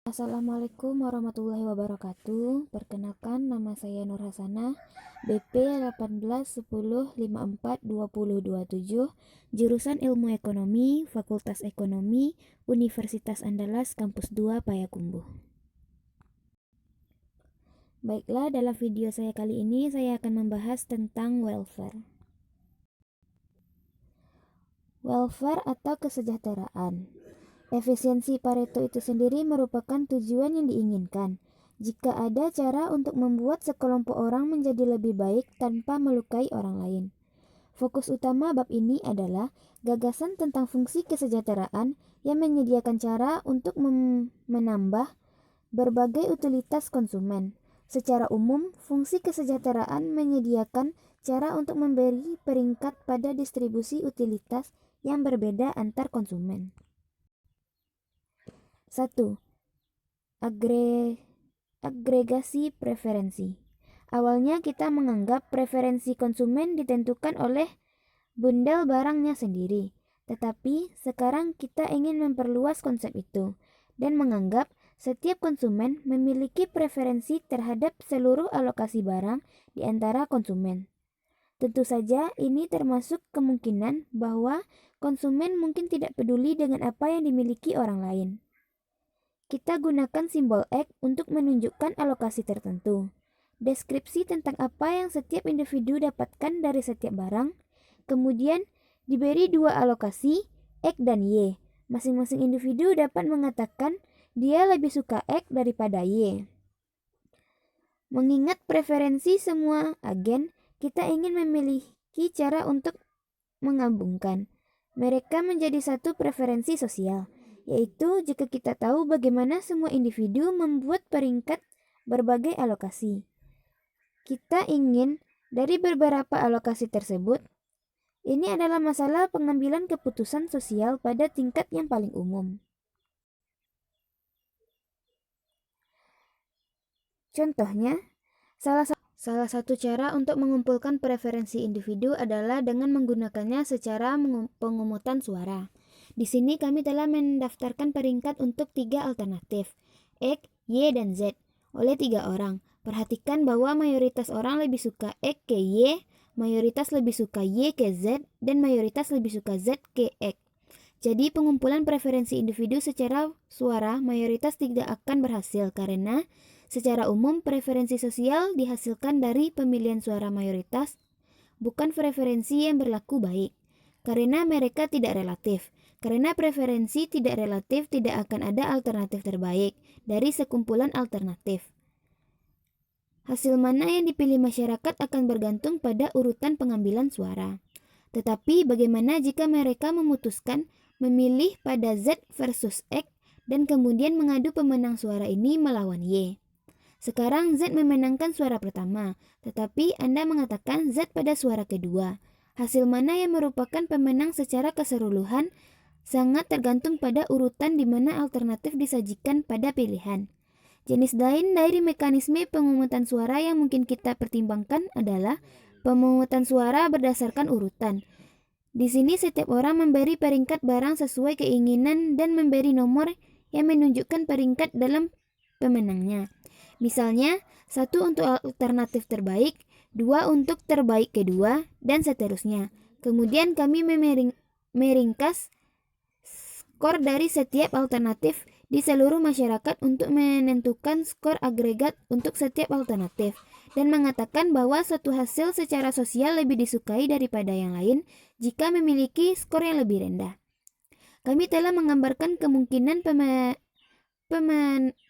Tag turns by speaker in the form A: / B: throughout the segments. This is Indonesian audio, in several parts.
A: Assalamualaikum warahmatullahi wabarakatuh. Perkenalkan, nama saya Nur Hasanah, BP 1810542027, jurusan Ilmu Ekonomi, Fakultas Ekonomi, Universitas Andalas, Kampus 2, Payakumbuh. Baiklah, dalam video saya kali ini saya akan membahas tentang welfare. Welfare atau kesejahteraan. Efisiensi Pareto itu sendiri merupakan tujuan yang diinginkan. Jika ada cara untuk membuat sekelompok orang menjadi lebih baik tanpa melukai orang lain. Fokus utama bab ini adalah gagasan tentang fungsi kesejahteraan yang menyediakan cara untuk menambah berbagai utilitas konsumen. Secara umum, fungsi kesejahteraan menyediakan cara untuk memberi peringkat pada distribusi utilitas yang berbeda antar konsumen. 1. Agregasi preferensi. Awalnya kita menganggap preferensi konsumen ditentukan oleh bundel barangnya sendiri. Tetapi sekarang kita ingin memperluas konsep itu dan menganggap setiap konsumen memiliki preferensi terhadap seluruh alokasi barang di antara konsumen. Tentu saja ini termasuk kemungkinan bahwa konsumen mungkin tidak peduli dengan apa yang dimiliki orang lain. Kita gunakan simbol X untuk menunjukkan alokasi tertentu. Deskripsi tentang apa yang setiap individu dapatkan dari setiap barang, kemudian diberi dua alokasi, X dan Y. Masing-masing individu dapat mengatakan dia lebih suka X daripada Y. Mengingat preferensi semua agen, kita ingin memiliki cara untuk menggabungkan mereka menjadi satu preferensi sosial, yaitu jika kita tahu bagaimana semua individu membuat peringkat berbagai alokasi. Kita ingin dari beberapa alokasi tersebut, ini adalah masalah pengambilan keputusan sosial pada tingkat yang paling umum. Contohnya, salah satu cara untuk mengumpulkan preferensi individu adalah dengan menggunakannya secara pengumutan suara. Di sini kami telah mendaftarkan peringkat untuk 3 alternatif, X, Y, dan Z, oleh 3 orang. Perhatikan bahwa mayoritas orang lebih suka X ke Y, mayoritas lebih suka Y ke Z, dan mayoritas lebih suka Z ke X. Jadi pengumpulan preferensi individu secara suara mayoritas tidak akan berhasil karena secara umum preferensi sosial dihasilkan dari pemilihan suara mayoritas, bukan preferensi yang berlaku baik, karena mereka tidak relatif. Karena preferensi tidak relatif tidak akan ada alternatif terbaik dari sekumpulan alternatif. Hasil mana yang dipilih masyarakat akan bergantung pada urutan pengambilan suara. Tetapi bagaimana jika mereka memutuskan memilih pada Z versus X dan kemudian mengadu pemenang suara ini melawan Y? Sekarang Z memenangkan suara pertama, tetapi Anda mengatakan Z pada suara kedua. Hasil mana yang merupakan pemenang secara keseluruhan sangat tergantung pada urutan di mana alternatif disajikan pada pilihan. Jenis lain dari mekanisme pemungutan suara yang mungkin kita pertimbangkan adalah pemungutan suara berdasarkan urutan. Di sini setiap orang memberi peringkat barang sesuai keinginan dan memberi nomor yang menunjukkan peringkat dalam pemenangnya. Misalnya, 1 untuk alternatif terbaik, 2 untuk terbaik kedua, dan seterusnya. Kemudian kami meringkas skor dari setiap alternatif di seluruh masyarakat untuk menentukan skor agregat untuk setiap alternatif dan mengatakan bahwa suatu hasil secara sosial lebih disukai daripada yang lain jika memiliki skor yang lebih rendah. Kami telah menggambarkan kemungkinan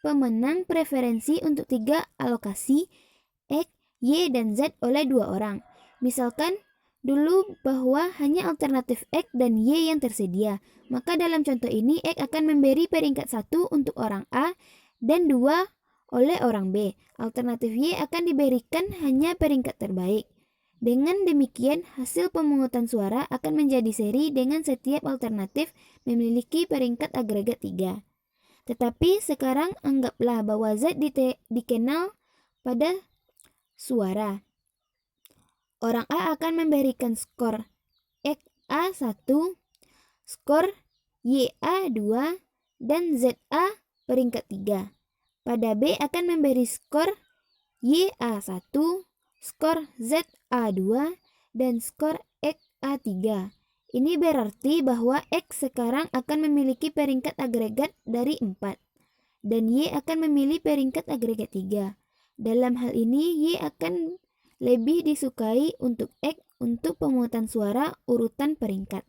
A: pemenang preferensi untuk 3 alokasi X, Y, dan Z oleh 2 orang. Misalkan dulu bahwa hanya alternatif X dan Y yang tersedia, maka dalam contoh ini X akan memberi peringkat 1 untuk orang A dan 2 oleh orang B. Alternatif Y akan diberikan hanya peringkat terbaik. Dengan demikian, hasil pemungutan suara akan menjadi seri dengan setiap alternatif memiliki peringkat agregat 3. Tetapi sekarang anggaplah bahwa Z dikenal pada suara. Orang A akan memberikan skor XA1, skor YA2, dan ZA peringkat 3. Pada B akan memberi skor YA1, skor ZA2, dan skor XA3. Ini berarti bahwa X sekarang akan memiliki peringkat agregat dari 4, dan Y akan memilih peringkat agregat 3. Dalam hal ini, Y akan lebih disukai untuk X untuk pemungutan suara urutan peringkat.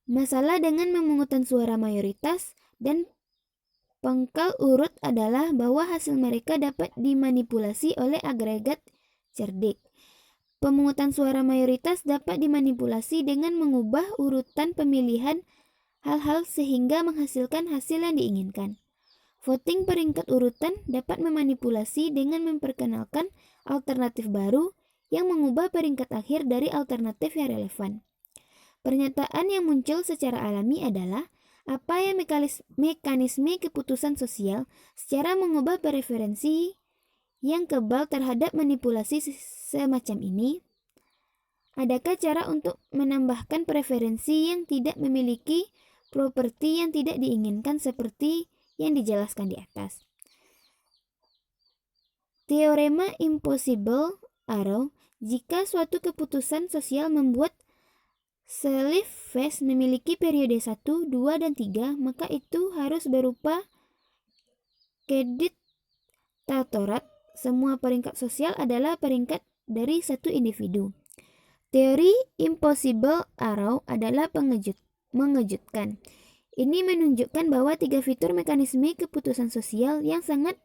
A: Masalah dengan pemungutan suara mayoritas dan pangkal urut adalah bahwa hasil mereka dapat dimanipulasi oleh agregat cerdik. Pemungutan suara mayoritas dapat dimanipulasi dengan mengubah urutan pemilihan hal-hal sehingga menghasilkan hasil yang diinginkan. Voting peringkat urutan dapat memanipulasi dengan memperkenalkan alternatif baru yang mengubah peringkat akhir dari alternatif yang relevan. Pernyataan yang muncul secara alami adalah apa yang mekanisme keputusan sosial secara mengubah preferensi yang kebal terhadap manipulasi semacam ini? Adakah cara untuk menambahkan preferensi yang tidak memiliki properti yang tidak diinginkan seperti yang dijelaskan di atas? Teorema impossible arrow, jika suatu keputusan sosial membuat Slave phase memiliki periode 1, 2, dan 3, maka itu harus berupa keditatorat. Semua peringkat sosial adalah peringkat dari satu individu. Teori impossible arrow adalah mengejutkan. Ini menunjukkan bahwa 3 fitur mekanisme keputusan sosial yang sangat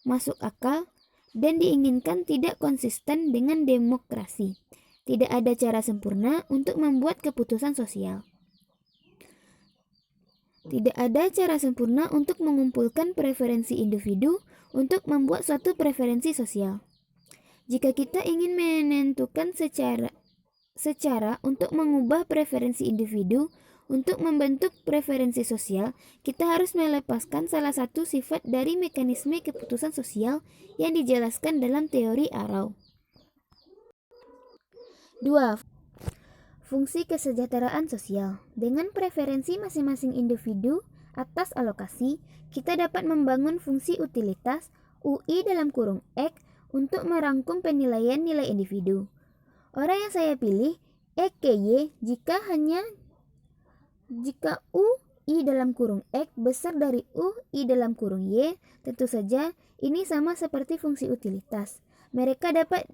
A: masuk akal dan diinginkan tidak konsisten dengan demokrasi. Tidak ada cara sempurna untuk membuat keputusan sosial. Tidak ada cara sempurna untuk mengumpulkan preferensi individu untuk membuat suatu preferensi sosial. Jika kita ingin menentukan secara untuk mengubah preferensi individu untuk membentuk preferensi sosial, kita harus melepaskan salah satu sifat dari mekanisme keputusan sosial yang dijelaskan dalam teori arrow. 2. Fungsi kesejahteraan sosial. Dengan preferensi masing-masing individu atas alokasi, kita dapat membangun fungsi utilitas UI dalam kurung X untuk merangkum penilaian nilai individu. Orang yang saya pilih EKY jika UI dalam kurung X besar dari UI dalam kurung Y, tentu saja ini sama seperti fungsi utilitas. Mereka dapat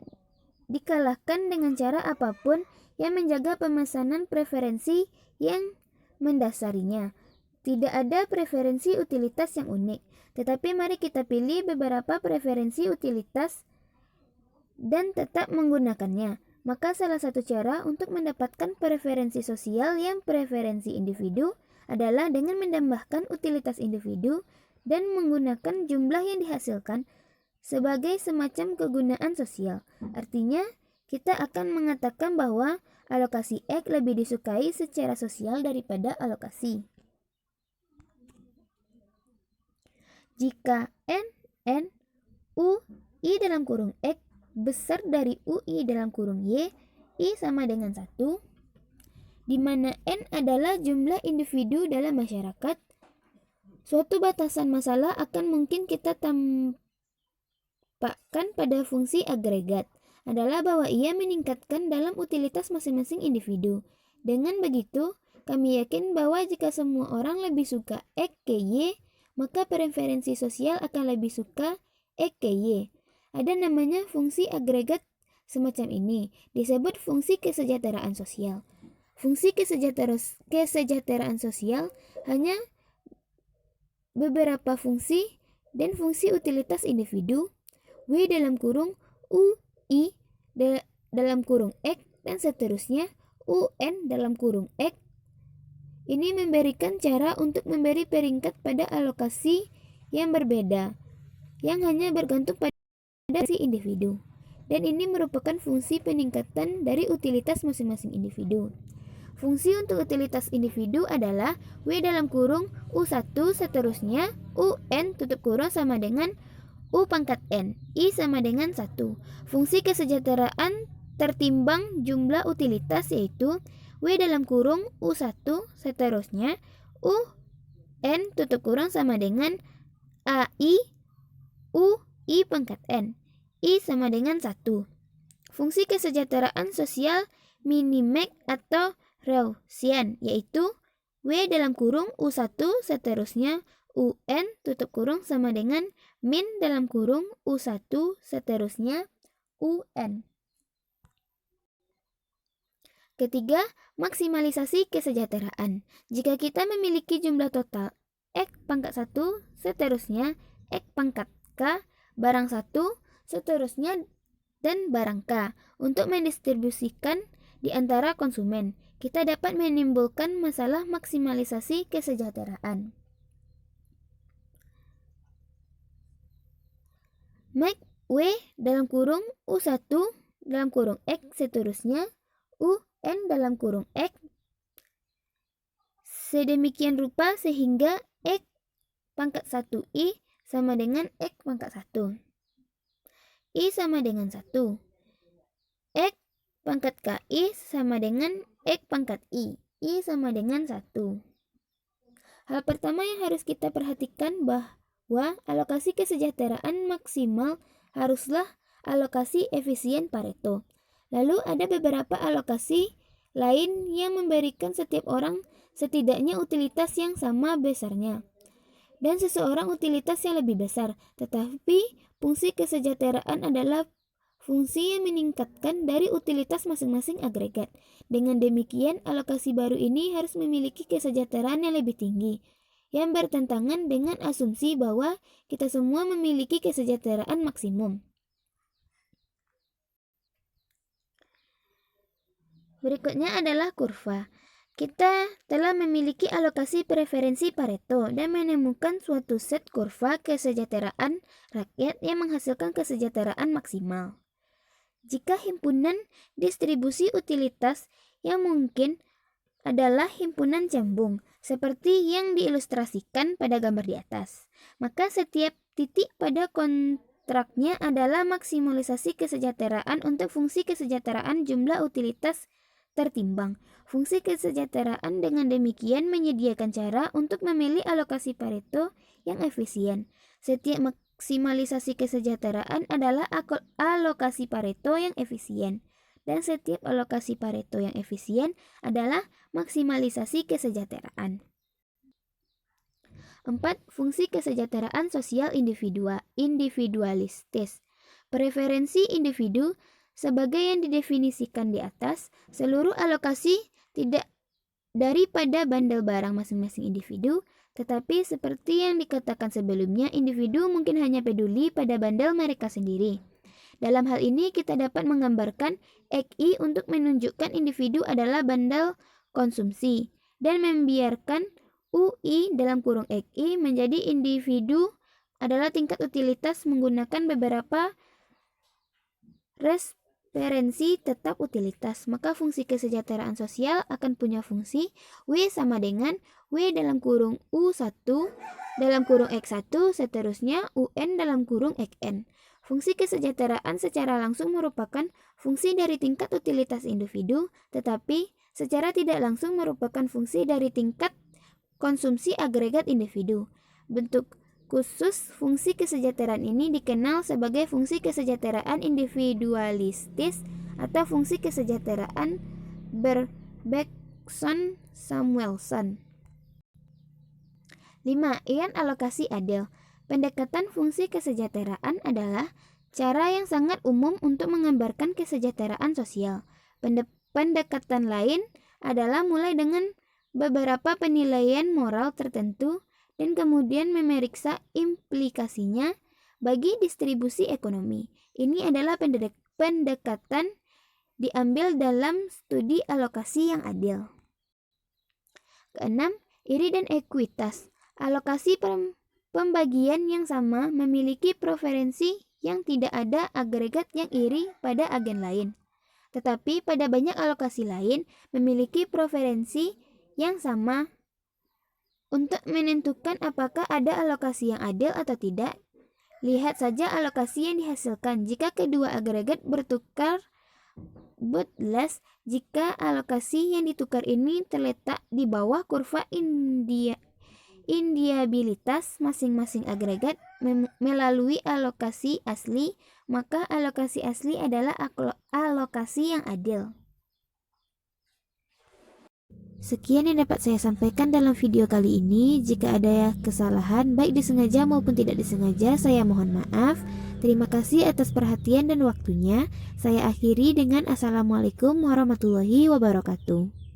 A: dikalahkan dengan cara apapun yang menjaga pemesanan preferensi yang mendasarinya. Tidak ada preferensi utilitas yang unik, tetapi mari kita pilih beberapa preferensi utilitas dan tetap menggunakannya. Maka salah satu cara untuk mendapatkan preferensi sosial yang preferensi individu adalah dengan menambahkan utilitas individu dan menggunakan jumlah yang dihasilkan sebagai semacam kegunaan sosial. Artinya, kita akan mengatakan bahwa alokasi X lebih disukai secara sosial daripada alokasi. Jika N UI dalam kurung X besar dari UI dalam kurung Y, I sama dengan 1, di mana N adalah jumlah individu dalam masyarakat, suatu batasan masalah akan mungkin kita tampakkan pada fungsi agregat adalah bahwa ia meningkatkan dalam utilitas masing-masing individu. Dengan begitu, kami yakin bahwa jika semua orang lebih suka X ke Y, maka preferensi sosial akan lebih suka X ke Y. Ada namanya fungsi agregat semacam ini, disebut fungsi kesejahteraan sosial. Fungsi kesejahteraan sosial hanya beberapa fungsi dan fungsi utilitas individu, W dalam kurung UI dalam kurung X dan seterusnya UN dalam kurung X. Ini memberikan cara untuk memberi peringkat pada alokasi yang berbeda, yang hanya bergantung pada si individu. Dan ini merupakan fungsi peningkatan dari utilitas masing-masing individu. Fungsi untuk utilitas individu adalah W dalam kurung U1 seterusnya UN tutup kurung sama dengan U pangkat N, I sama dengan 1. Fungsi kesejahteraan tertimbang jumlah utilitas yaitu W dalam kurung U1 seterusnya UN tutup kurung sama dengan AI U I pangkat N. I sama dengan 1. Fungsi kesejahteraan sosial minimax atau Rausian yaitu W dalam kurung U1 seterusnya UN tutup kurung sama dengan min dalam kurung U1 seterusnya UN. Ketiga, maksimalisasi kesejahteraan. Jika kita memiliki jumlah total X pangkat 1 seterusnya X pangkat K barang 1 seterusnya dan barang K untuk mendistribusikan di antara konsumen, kita dapat menimbulkan masalah maksimalisasi kesejahteraan. Max W dalam kurung U1 dalam kurung X seterusnya UN dalam kurung X sedemikian rupa sehingga X pangkat 1I sama dengan X pangkat 1. I sama dengan 1. X pangkat KI sama dengan X pangkat I. I sama dengan 1. Hal pertama yang harus kita perhatikan bahwa alokasi kesejahteraan maksimal haruslah alokasi efisien Pareto. Lalu ada beberapa alokasi lain yang memberikan setiap orang setidaknya utilitas yang sama besarnya dan seseorang utilitas yang lebih besar, tetapi fungsi kesejahteraan adalah fungsi yang meningkatkan dari utilitas masing-masing agregat. Dengan demikian, alokasi baru ini harus memiliki kesejahteraan yang lebih tinggi, yang bertentangan dengan asumsi bahwa kita semua memiliki kesejahteraan maksimum. Berikutnya adalah kurva. Kita telah memiliki alokasi preferensi Pareto dan menemukan suatu set kurva kesejahteraan rakyat yang menghasilkan kesejahteraan maksimal. Jika himpunan distribusi utilitas yang mungkin adalah himpunan cembung, seperti yang diilustrasikan pada gambar di atas, maka setiap titik pada kontraknya adalah maksimalisasi kesejahteraan untuk fungsi kesejahteraan jumlah utilitas tertimbang. Fungsi kesejahteraan dengan demikian menyediakan cara untuk memilih alokasi Pareto yang efisien. Setiap maksimalisasi kesejahteraan adalah alokasi Pareto yang efisien, dan setiap alokasi Pareto yang efisien adalah maksimalisasi kesejahteraan. 4. Fungsi kesejahteraan sosial individualistis. Preferensi individu sebagai yang didefinisikan di atas, seluruh alokasi tidak daripada bandel barang masing-masing individu, tetapi seperti yang dikatakan sebelumnya, individu mungkin hanya peduli pada bandel mereka sendiri. Dalam hal ini kita dapat menggambarkan XI untuk menunjukkan individu adalah bandel konsumsi dan membiarkan UI dalam kurung XI menjadi individu adalah tingkat utilitas menggunakan beberapa referensi tetap utilitas. Maka fungsi kesejahteraan sosial akan punya fungsi W sama dengan W dalam kurung U1 dalam kurung X1 seterusnya UN dalam kurung XN. Fungsi kesejahteraan secara langsung merupakan fungsi dari tingkat utilitas individu, tetapi secara tidak langsung merupakan fungsi dari tingkat konsumsi agregat individu. Bentuk khusus fungsi kesejahteraan ini dikenal sebagai fungsi kesejahteraan individualistis atau fungsi kesejahteraan Bergson-Samuelson. 5. Ian alokasi adil. Pendekatan fungsi kesejahteraan adalah cara yang sangat umum untuk menggambarkan kesejahteraan sosial. Pendekatan lain adalah mulai dengan beberapa penilaian moral tertentu dan kemudian memeriksa implikasinya bagi distribusi ekonomi. Ini adalah pendekatan diambil dalam studi alokasi yang adil. Keenam, iri dan ekuitas. Alokasi pembagian yang sama memiliki preferensi yang tidak ada agregat yang iri pada agen lain. Tetapi pada banyak alokasi lain memiliki preferensi yang sama. Untuk menentukan apakah ada alokasi yang adil atau tidak, lihat saja alokasi yang dihasilkan. Jika kedua agregat bertukar butles, jika alokasi yang ditukar ini terletak di bawah kurva indiabilitas masing-masing agregat melalui alokasi asli, maka alokasi asli adalah alokasi yang adil. Sekian yang dapat saya sampaikan dalam video kali ini. Jika ada kesalahan baik disengaja maupun tidak disengaja, saya mohon maaf. Terima kasih atas perhatian dan waktunya. Saya akhiri dengan Assalamualaikum warahmatullahi wabarakatuh.